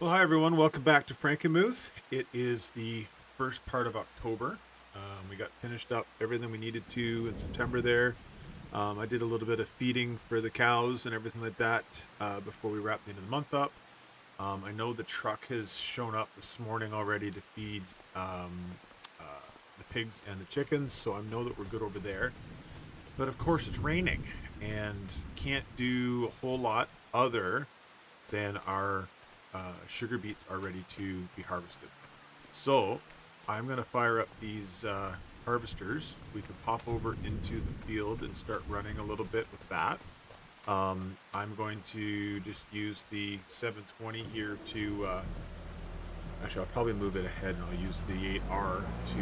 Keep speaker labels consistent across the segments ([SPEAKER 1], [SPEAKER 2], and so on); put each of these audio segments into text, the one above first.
[SPEAKER 1] Well, hi everyone. Welcome back to Frankenmuth. It is the first part of October. We got finished up everything we needed to in September there. I did a little bit of feeding for the cows and everything like that before we wrapped the end of the month up. I know the truck has shown up this morning already to feed um, uh, the pigs and the chickens, so I know that we're good over there. But of course, it's raining and can't do a whole lot other than our sugar beets are ready to be harvested. So I'm going to fire up these harvesters. We can pop over into the field and start running a little bit with that. I'm going to just use the 720 here to, actually I'll probably move it ahead and I'll use the 8R to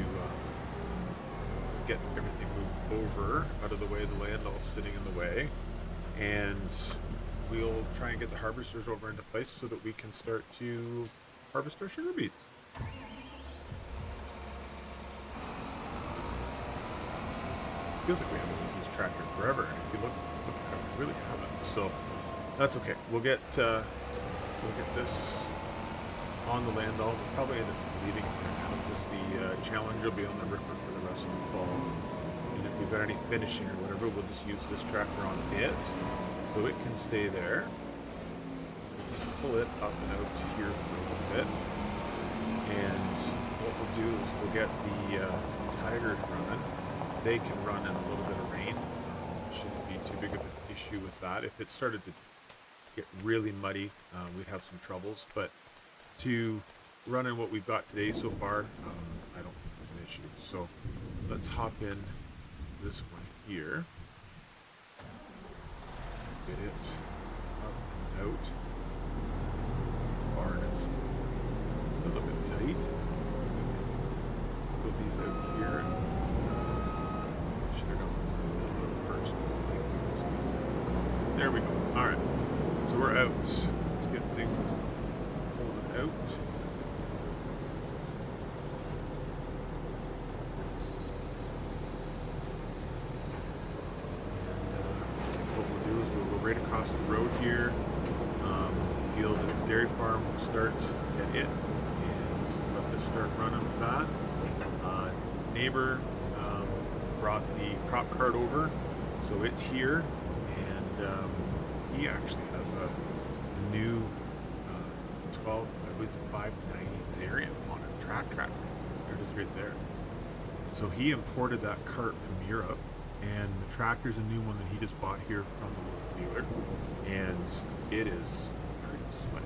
[SPEAKER 1] get everything moved over out of the way, the land all sitting in the way. And we'll try and get the harvesters over into place so that we can start to harvest our sugar beets. Feels like we haven't used this tractor in forever, and if you look at it, we really haven't. So that's okay. We'll get this on the land. We'll probably end up just leaving it there now because the challenge will be on the river for the rest of the fall. And if we've got any finishing or whatever, we'll just use this tractor on it so it can stay there. We'll just pull it up and out here for a little bit. And what we'll do is we'll get the tigers running. They can run in a little bit of rain. Shouldn't be too big of an issue with that. If it started to get really muddy, we'd have some troubles. But to run in what we've got today so far, I don't think there's an issue. So let's hop in this one here. Get it up and out. Barn is a little bit tight. Put these out here. Should have gone a little first. There we go. All right. So we're out. Let's get things pulled out. And what we'll do is we'll go right across the road here. The field at the dairy farm will start at it, and let this start running with that. Neighbor brought the crop cart over, so it's here, and he actually has a new 12, I believe it's a 590 Zarian on a track tractor. There it is right there. So he imported that cart from Europe, and the tractor's a new one that he just bought here from the local dealer, and it is pretty slick.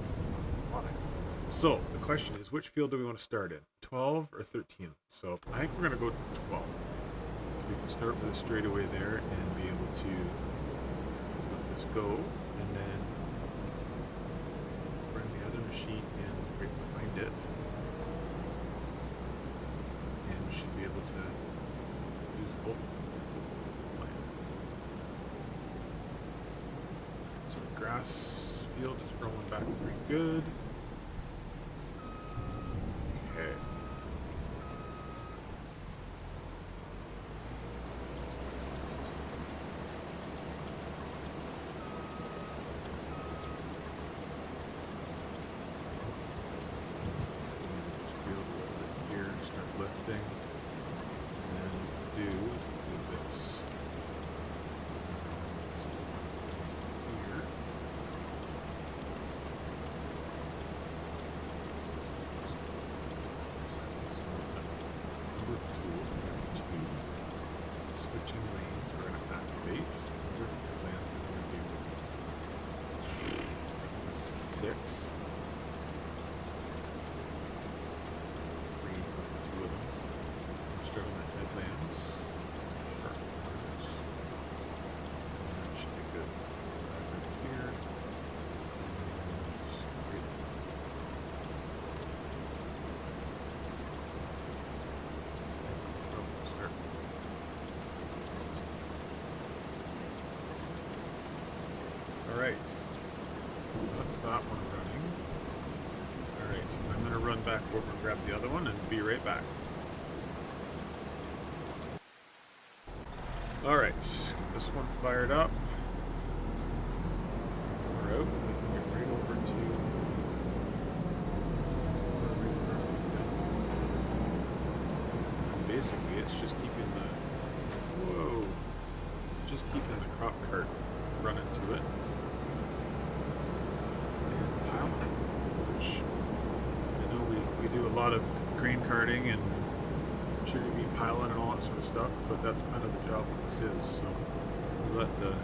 [SPEAKER 1] So the question is, which field do we want to start in, 12 or 13? So I think we're going to go 12. So we can start with a straightaway there and be able to let this go, and then bring the other machine in right behind it, and we should be able to use both of them as the plan. So the grass field is growing back pretty good. Okay. This field a little bit here, start lifting, and then do this. So here. Number of tools, we have 2. Switching lanes, we're going to activate. Different lands, we're going to do 6. 3 with the 2 of them. Start on the headlands. Sharp corners. And that should be good. Right here. And straight. Oh, start. Alright. That's that one running. Alright, I'm going to run back over and grab the other one and be right back. Alright, this one fired up. We're out. We can get right over to basically it's just keeping the crop cart running to it and piling, which I know we do a lot of grain carting and sugar beet piling and all that sort of stuff, but that's kind of the job that this is. So we let the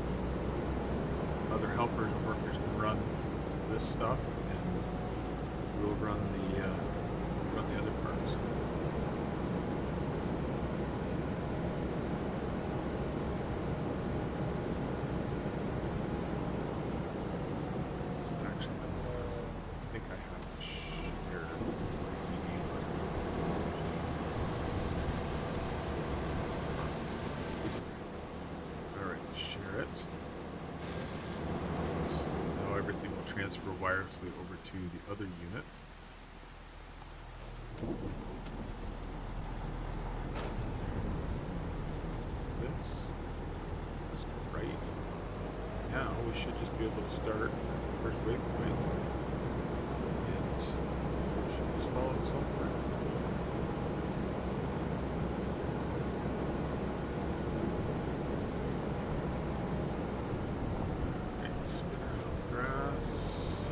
[SPEAKER 1] other helpers and workers can run this stuff, and we'll run the other parts. So actually, I think I have to share. All right, share it. So now everything will transfer wirelessly over to the other unit. That's right. Now we should just be able to start at the first waypoint, and we should just follow it somewhere. Right, spin around the grass.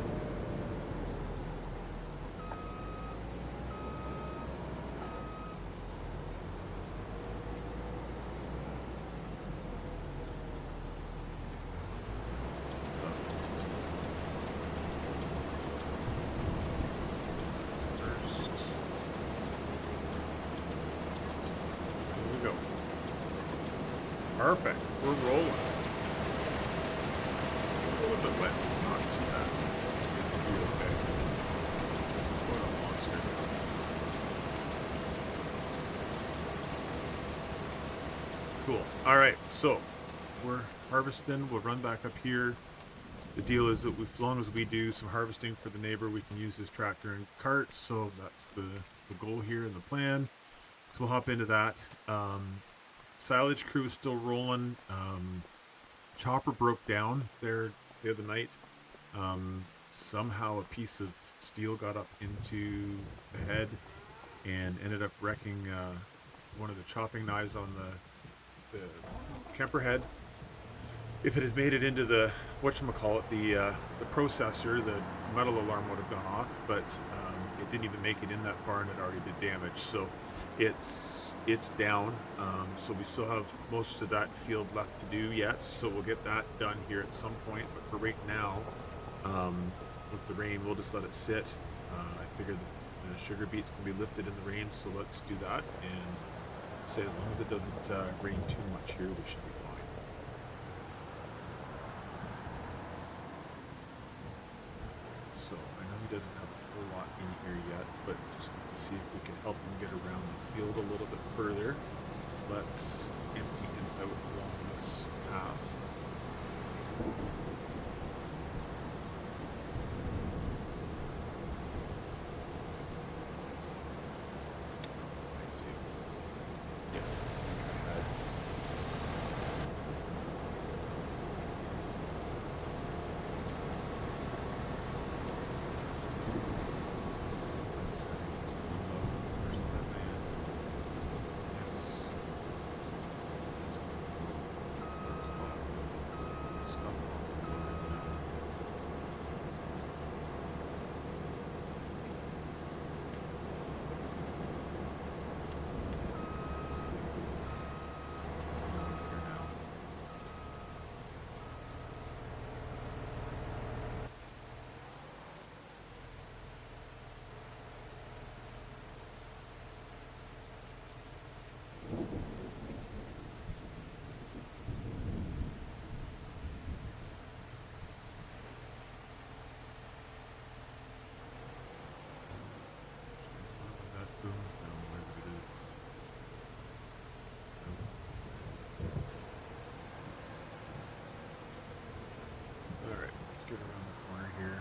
[SPEAKER 1] Perfect. We're rolling. It's a little bit wet. It's not too bad. It'll be okay. What a monster. Cool. All right. So we're harvesting. We'll run back up here. The deal is that as long as we do some harvesting for the neighbor, we can use his tractor and cart. So that's the goal here and the plan. So we'll hop into that. Silage crew is still rolling. Chopper broke down there the other night. Somehow a piece of steel got up into the head and ended up wrecking one of the chopping knives on the Kemper head. If it had made it into the whatchamacallit, the processor, the metal alarm would have gone off, but it didn't even make it in that far and it already did damage. So it's down. So we still have most of that field left to do yet. So we'll get that done here at some point. But for right now, with the rain, we'll just let it sit. I figure the sugar beets can be lifted in the rain, so let's do that. And say as long as it doesn't rain too much here, we should be fine. So I know he doesn't have a whole lot in here yet, but just to see if we can help him get around the field a little bit further, let's empty him out along this path. I see. Yes, I think I had. Settings, reload, where's that man? Yes. That's stop right now. Here now. That booms down the way we did. Alright, let's get around the corner here.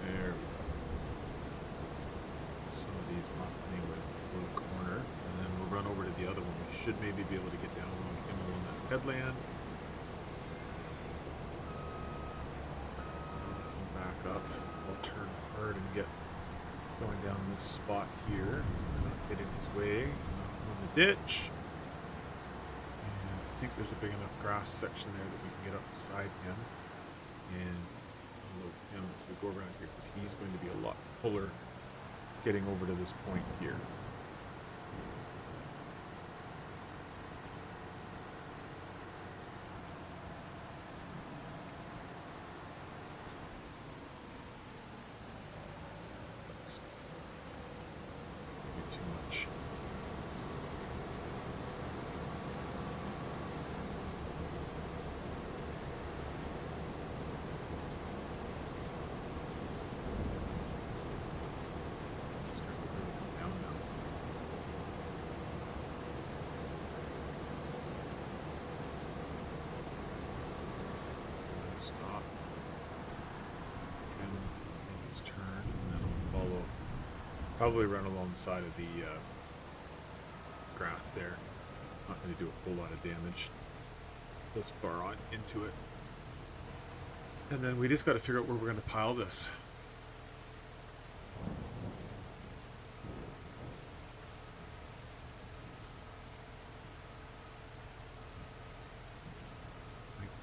[SPEAKER 1] There we go. So Anyways, go to the corner, and then we'll run over to the other one. We should maybe be able to get down along that headland. Back up. We'll turn hard and get going down this spot here. Not get in his way. On the ditch. And I think there's a big enough grass section there that we can get up beside him and load him as we go around here, because he's going to be a lot fuller getting over to this point here. Too much. Stop. And make his turn, and then I'll follow. Probably run along the side of the grass there. Not going to do a whole lot of damage this far on into it. And then we just got to figure out where we're going to pile this.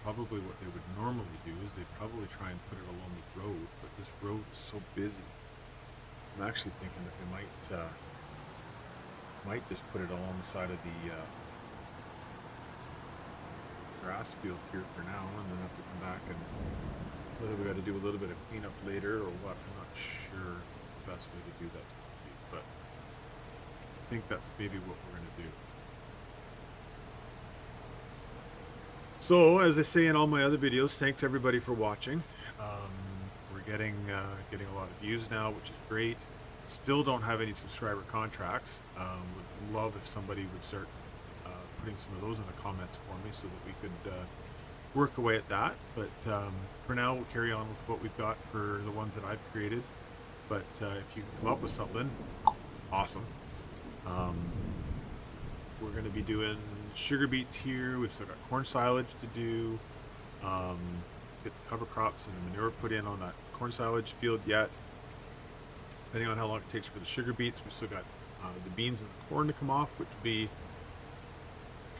[SPEAKER 1] Probably what they would normally do is they'd probably try and put it along the road, but this road is so busy. I'm actually thinking that we might just put it along the side of the grass field here for now, and then have to come back, and whether we got to do a little bit of cleanup later or what, I'm not sure the best way to do that's going to be, but I think that's maybe what we're going to do. So, as I say in all my other videos, thanks everybody for watching. We're getting a lot of views now, which is great. Still don't have any subscriber contracts. Would love if somebody would start putting some of those in the comments for me so that we could work away at that. But for now, we'll carry on with what we've got for the ones that I've created. But if you can come up with something, awesome. We're going to be doing sugar beets here. We've still got corn silage to do. Get the cover crops and the manure put in on that corn silage field yet. Depending on how long it takes for the sugar beets, we've still got the beans and the corn to come off, which will be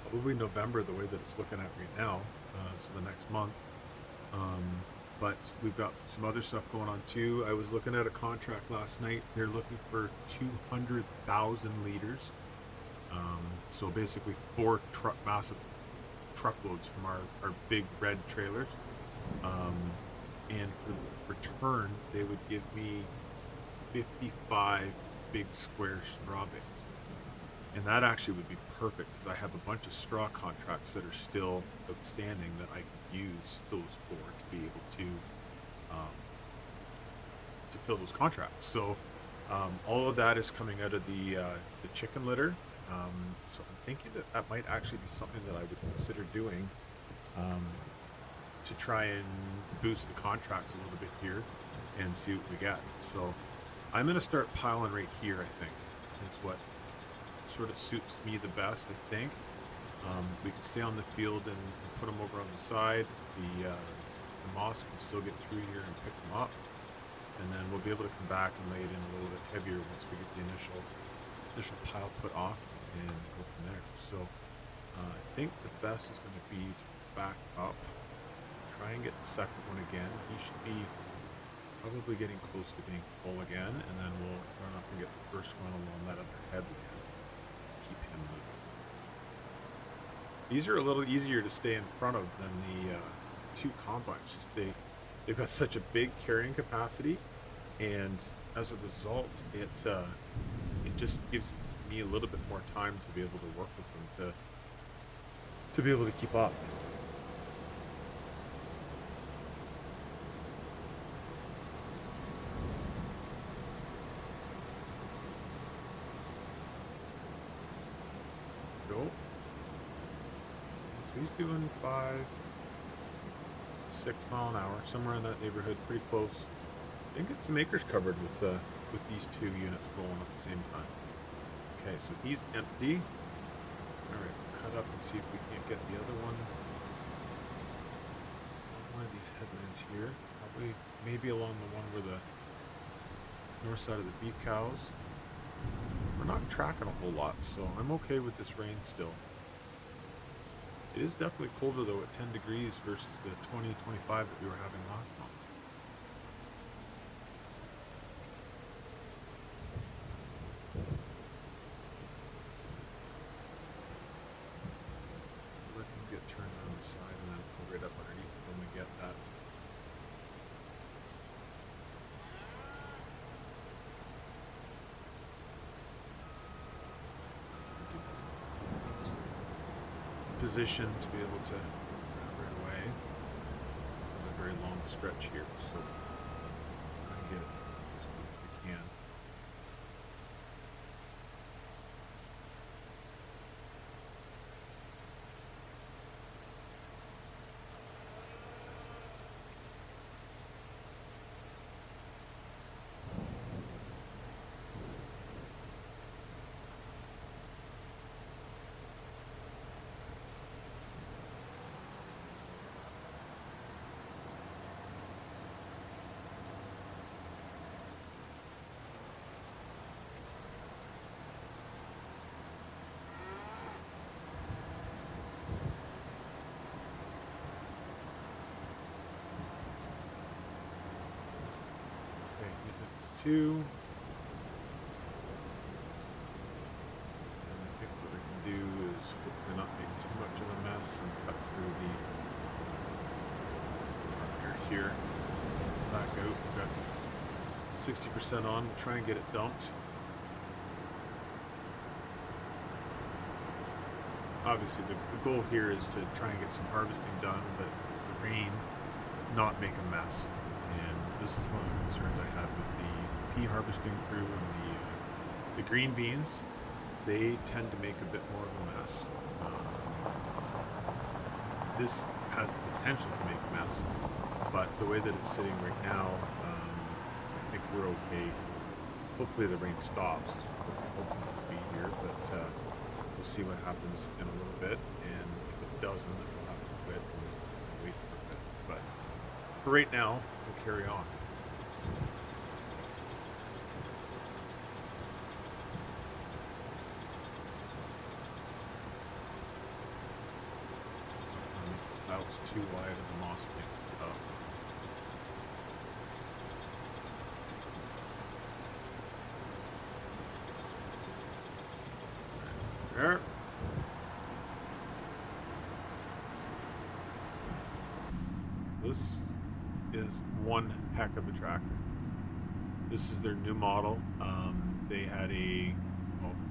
[SPEAKER 1] probably November the way that it's looking at right now, so the next month. But we've got some other stuff going on too. I was looking at a contract last night. They're looking for 200,000 liters. So basically 4 massive truckloads from our big red trailers. And for return, they would give me 55 big square straw bales. And that actually would be perfect because I have a bunch of straw contracts that are still outstanding that I could use those for to be able to fill those contracts. So all of that is coming out of the chicken litter. So I'm thinking that might actually be something that I would consider doing to try and boost the contracts a little bit here and see what we get. So I'm going to start piling right here, I think, is what sort of suits me the best, I think. We can stay on the field and put them over on the side. The moss can still get through here and pick them up. And then we'll be able to come back and lay it in a little bit heavier once we get the initial pile put off and go from there. So I think the best is going to be to back up, try and get the second one again. He should be probably getting close to being full again, and then we'll run up and get the first one along that other headland. Keep him moving. These are a little easier to stay in front of than the two combines. Just they've got such a big carrying capacity, and as a result, it just gives me a little bit more time to be able to work with them to be able to keep up. Go. So he's doing 5-6 mile an hour, somewhere in that neighborhood, pretty close. I think it's some acres covered with with these two units rolling at the same time. Okay, so he's empty. Alright, we'll cut up and see if we can't get the other one. One of these headlands here. Probably, maybe along the one where the north side of the beef cows. We're not tracking a whole lot, so I'm okay with this rain still. It is definitely colder though at 10 degrees versus the 20, 25 that we were having last month. Let him get turned on the side and then pull right up underneath it when we get that. Position to be able to grab right away on a very long stretch here, so try and get it as quick as we can. Two. And I think what we can do is hopefully not make too much of a mess and cut through the front here. Back out. We've got 60% on. We'll try and get it dumped. Obviously, the goal here is to try and get some harvesting done, but with the rain, not make a mess. And this is one of the concerns I had with the pea harvesting crew and the green beans. They tend to make a bit more of a mess. This has the potential to make a mess, but the way that it's sitting right now, I think we're okay. Hopefully the rain stops. Ultimately be here, but we'll see what happens in a little bit. And if it doesn't, then we'll have to quit and wait for a bit. But for right now, we'll carry on. That was too wide of the moss pit. There. This is one heck of a tractor. This is their new model. They had the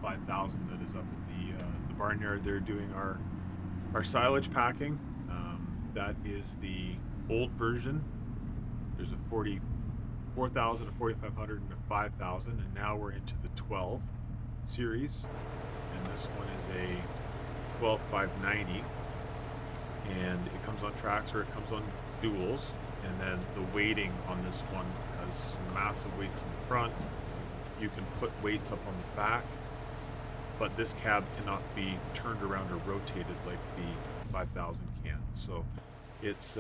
[SPEAKER 1] 5000 that is up at the barnyard. They're doing our silage packing. That is the old version. There's a 4000, a 4500, and a 5000, and now we're into the 12 series. And this one is a 12590, and it comes on tracks or it comes on duals. And then the weighting on this one has some massive weights in the front. You can put weights up on the back, but this cab cannot be turned around or rotated like the 5000 can. So it's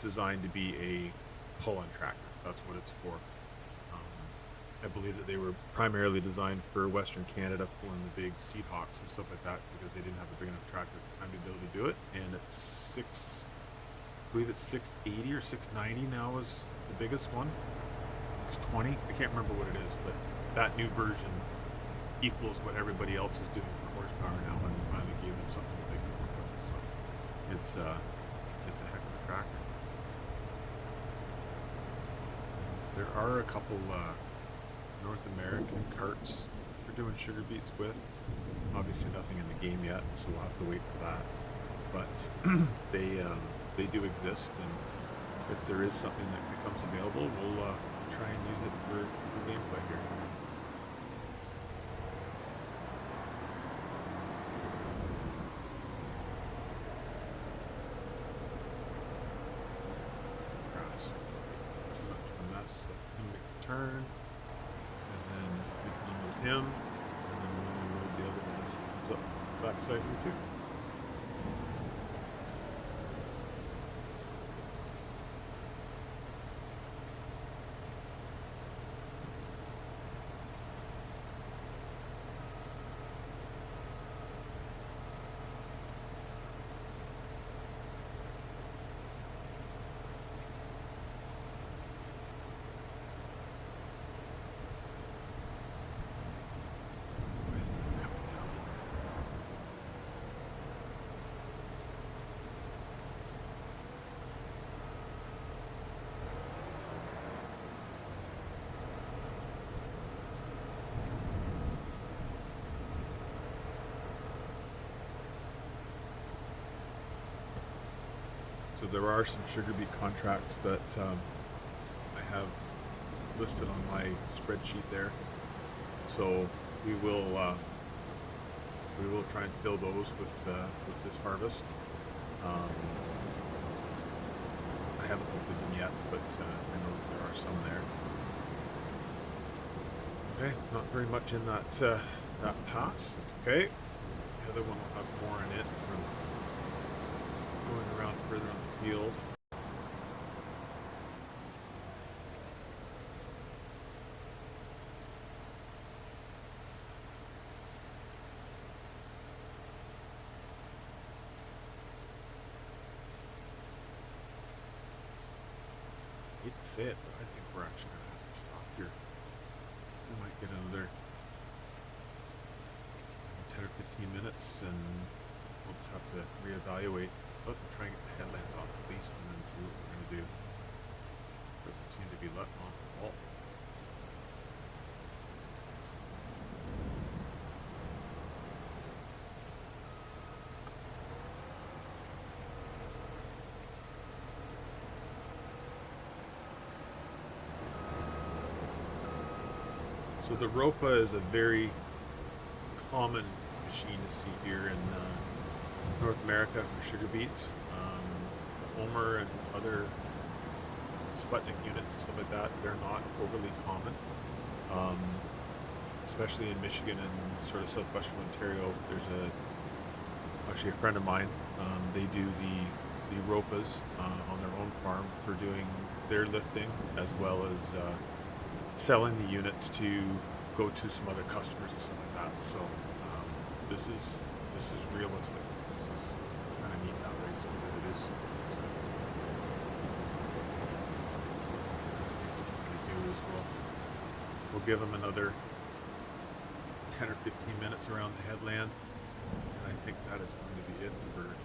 [SPEAKER 1] designed to be a pull-on tractor. That's what it's for. I believe that they were primarily designed for Western Canada, pulling the big seed hawks and stuff like that, because they didn't have a big enough tractor at the time to be able to do it. And it's I believe it's 680 or 690 now is the biggest one. 620. I can't remember what it is, but that new version equals what everybody else is doing for horsepower now, and finally gave them something that they can work with. So it's a heck of a tractor. And there are a couple North American carts we're doing sugar beets with. Obviously nothing in the game yet, so we'll have to wait for that. But they do exist, and if there is something that becomes available, we'll try and use it for gameplay here. Grass. Too much of a mess. Let him make the turn. him, and then we'll unload the other one as he comes up the backside here too. Why isn't it coming down? So there are some sugar beet contracts that I have listed on my spreadsheet there. So we will try and fill those with this harvest. Um, I haven't opened them yet, but I know there are some there. Okay, not very much in that that pass. That's okay. The other one will have more in it from going around further on the field. I hate to say it, but I think we're actually going to have to stop here. We might get another 10 or 15 minutes, and we'll just have to reevaluate. But we'll try and get the headlands off at least, and then see what we're going to do. Doesn't seem to be letting off at all. So the Ropa is a very common machine to see here in North America for sugar beets. The Homer and other Sputnik units and stuff like that, they're not overly common. Um, Especially in Michigan and sort of southwestern Ontario, there's actually a friend of mine. They do the Ropas on their own farm for doing their lifting, as well as selling the units to go to some other customers and stuff like that. So this is realistic. This is kind of neat that way, just because it is realistic. I think what we're going to do is we'll give them another 10 or 15 minutes around the headland, and I think that is going to be it for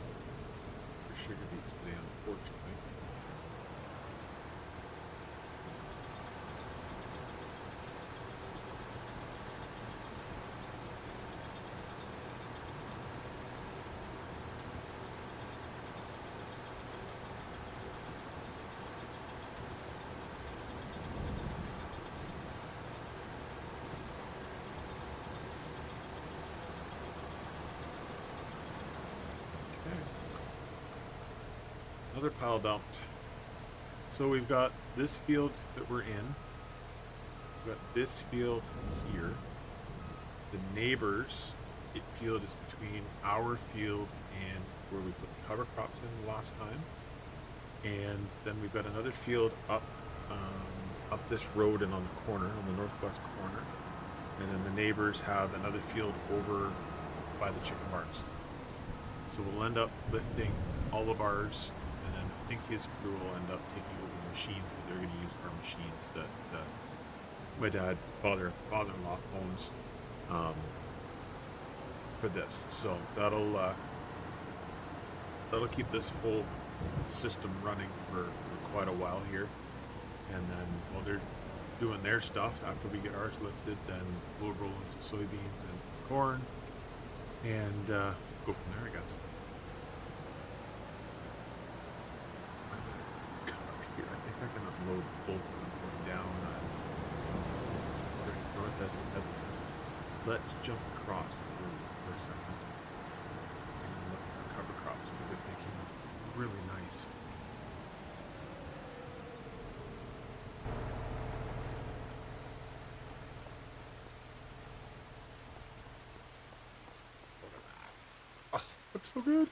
[SPEAKER 1] sugar beets today, unfortunately. Another pile dumped. So we've got this field that we're in. We've got this field here. The neighbors' field is between our field and where we put the cover crops in the last time. And then we've got another field up this road and on the corner, on the northwest corner. And then the neighbors have another field over by the chicken barns. So we'll end up lifting all of ours, and then I think his crew will end up taking over the machines, but they're going to use our machines that my father-in-law owns for this. So that'll keep this whole system running for quite a while here. And then while they're doing their stuff, after we get ours lifted, then we'll roll into soybeans and corn and go from there, I guess. I'm gonna cut up here. I think I can unload both of them going down north at let's jump across the road for a second and look at our cover crops, because they came up really nice. That's so good.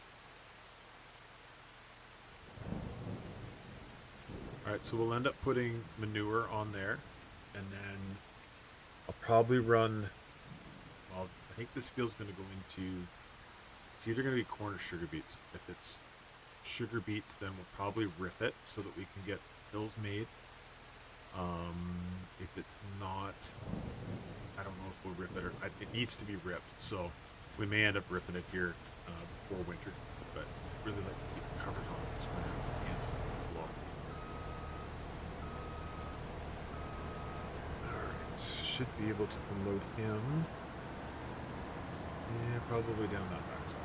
[SPEAKER 1] All right, so we'll end up putting manure on there, and then I'll probably run. Well, I think this field's going to go into. It's either going to be corn or sugar beets. If it's sugar beets, then we'll probably rip it so that we can get hills made. If it's not, I don't know if we'll rip it or it needs to be ripped. So we may end up ripping it here before winter. But I'd really like to keep the covers on this winter and some blow. Alright, should be able to unload him. Yeah, probably down that backside.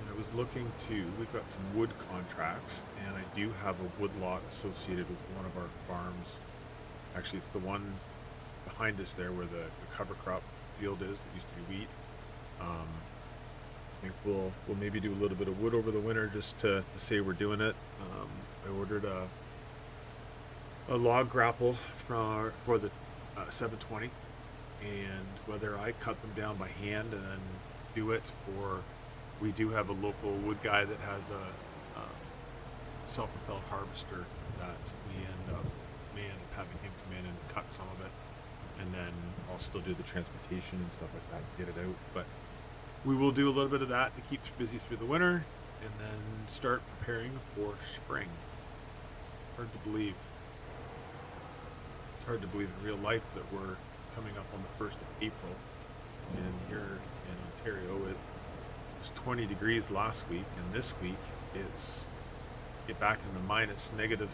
[SPEAKER 1] I was looking to, we've got some wood contracts, and I do have a wood lot associated with one of our farms. Actually, it's the one behind us there where the cover crop field is that used to be wheat. I think we'll maybe do a little bit of wood over the winter just to say we're doing it. I ordered a log grapple for the 720, and whether I cut them down by hand and then do it, or we do have a local wood guy that has a self-propelled harvester that may end up having him come in and cut some of it, and then I'll still do the transportation and stuff like that, get it out. But we will do a little bit of that to keep busy through the winter, and then start preparing for spring. Hard to believe. It's hard to believe in real life that we're coming up on the 1st of April, and here in Ontario it was 20 degrees last week, and this week it's get back in the minus negative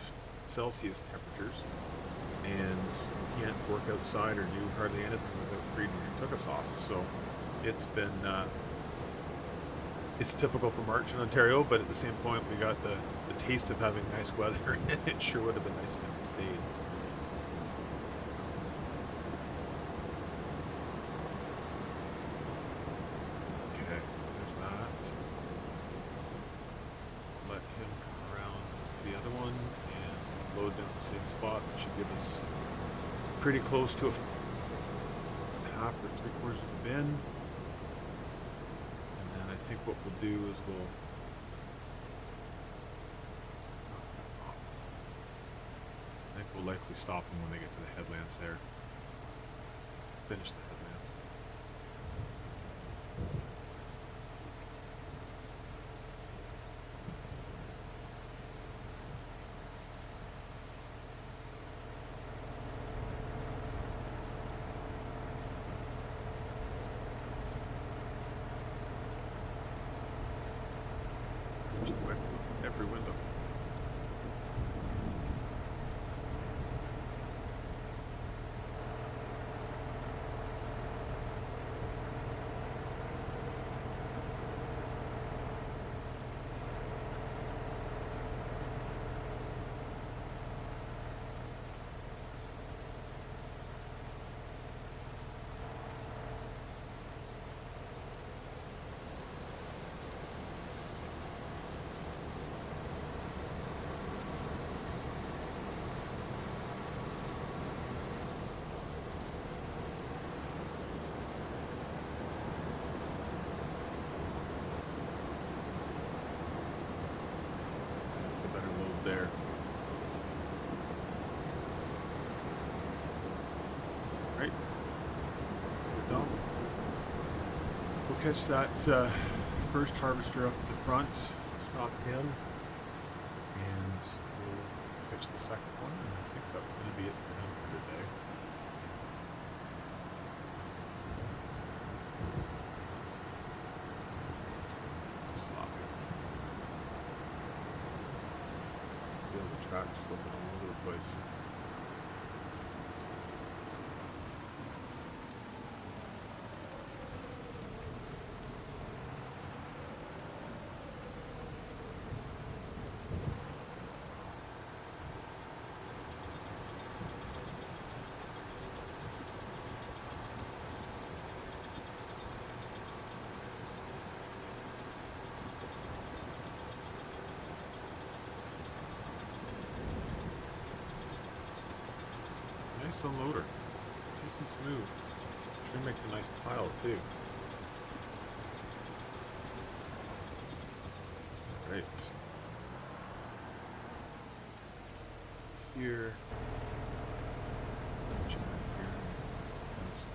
[SPEAKER 1] Celsius temperatures, and you can't work outside or do hardly anything without freezing your tuchus off. So it's been it's typical for March in Ontario, but at the same point we got the taste of having nice weather, and it sure would have been nice if it stayed. Okay, so there's that. Let him come around. That's the other one, and load down the same spot. That should give us pretty close to a half or 3/4 of the bin. And then I think what we'll do is it's not that long. I think we'll likely stop them when they get to the headlands there. Finish the headlands. Just wipe every window. That's a better load there. Right. So we're done. We'll catch that first harvester up at the front, stop him, and we'll catch the second one, and I think that's going to be it for him for today. It's sloppy. Feel the tracks slipping all over the place. Nice unloader. Nice and smooth. Sure makes a nice pile too. Alright. Here. Check here. And stop.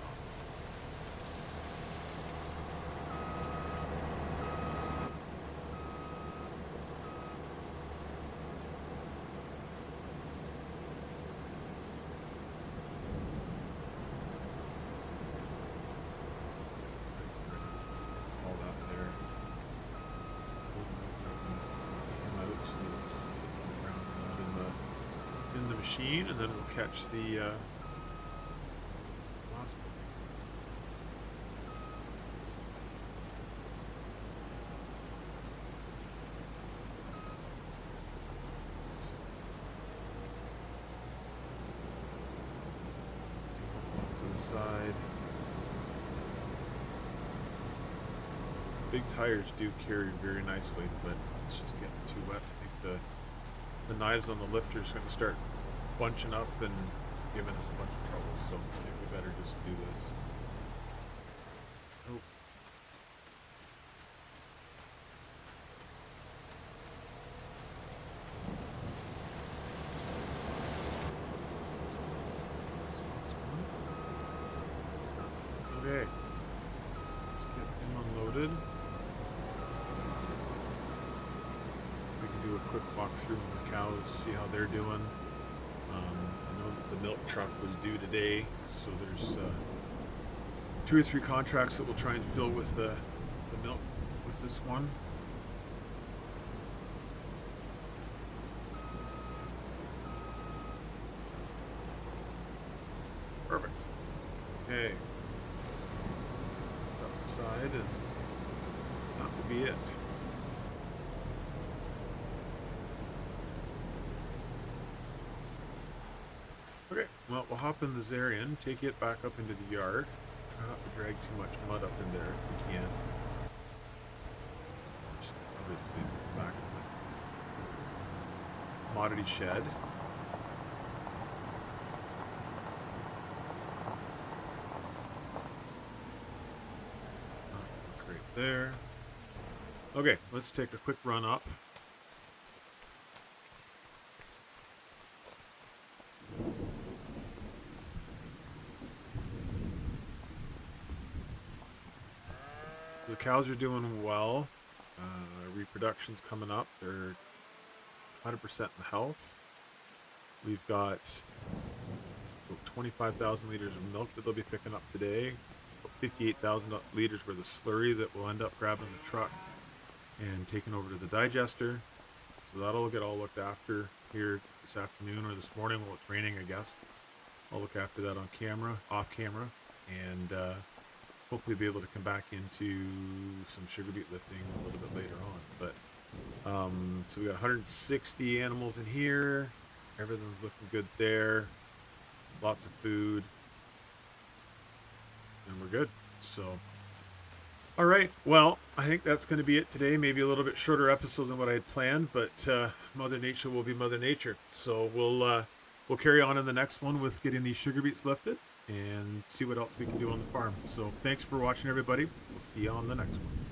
[SPEAKER 1] All that there. Came out, so it's sitting on the ground, not in the machine, and then we'll catch the last one. To the side. Big tires do carry very nicely, but it's just getting too wet. I think the knives on the lifter is going to start bunching up and giving us a bunch of trouble, so I think we better just do this. Oh. Okay, let's get him unloaded. We can do a quick walkthrough on the cows, see how they're doing. I know that the milk truck was due today, so there's 2 or 3 contracts that we'll try and fill with the milk with this one. Perfect. Okay. Up the side, and that will be it. Okay, well, we'll hop in the Zarian, take it back up into the yard. Try not to drag too much mud up in there if we can. Probably just leave it at the back of the commodity shed. Right there. Okay, let's take a quick run up. The cows are doing well. Reproduction's coming up. They're 100% in health. We've got 25,000 liters of milk that they'll be picking up today. 58,000 liters worth of slurry that we'll end up grabbing the truck and taking over to the digester. So that'll get all looked after here this afternoon or this morning while it's raining, I guess. I'll look after that on camera, off camera, and hopefully be able to come back into some sugar beet lifting a little bit later on. But so we got 160 animals in here. Everything's looking good there. Lots of food, and we're good. So, all right. Well, I think that's going to be it today. Maybe a little bit shorter episode than what I had planned, but Mother Nature will be Mother Nature. So we'll carry on in the next one with getting these sugar beets lifted and see what else we can do on the farm. So thanks for watching, everybody. We'll see you on the next one.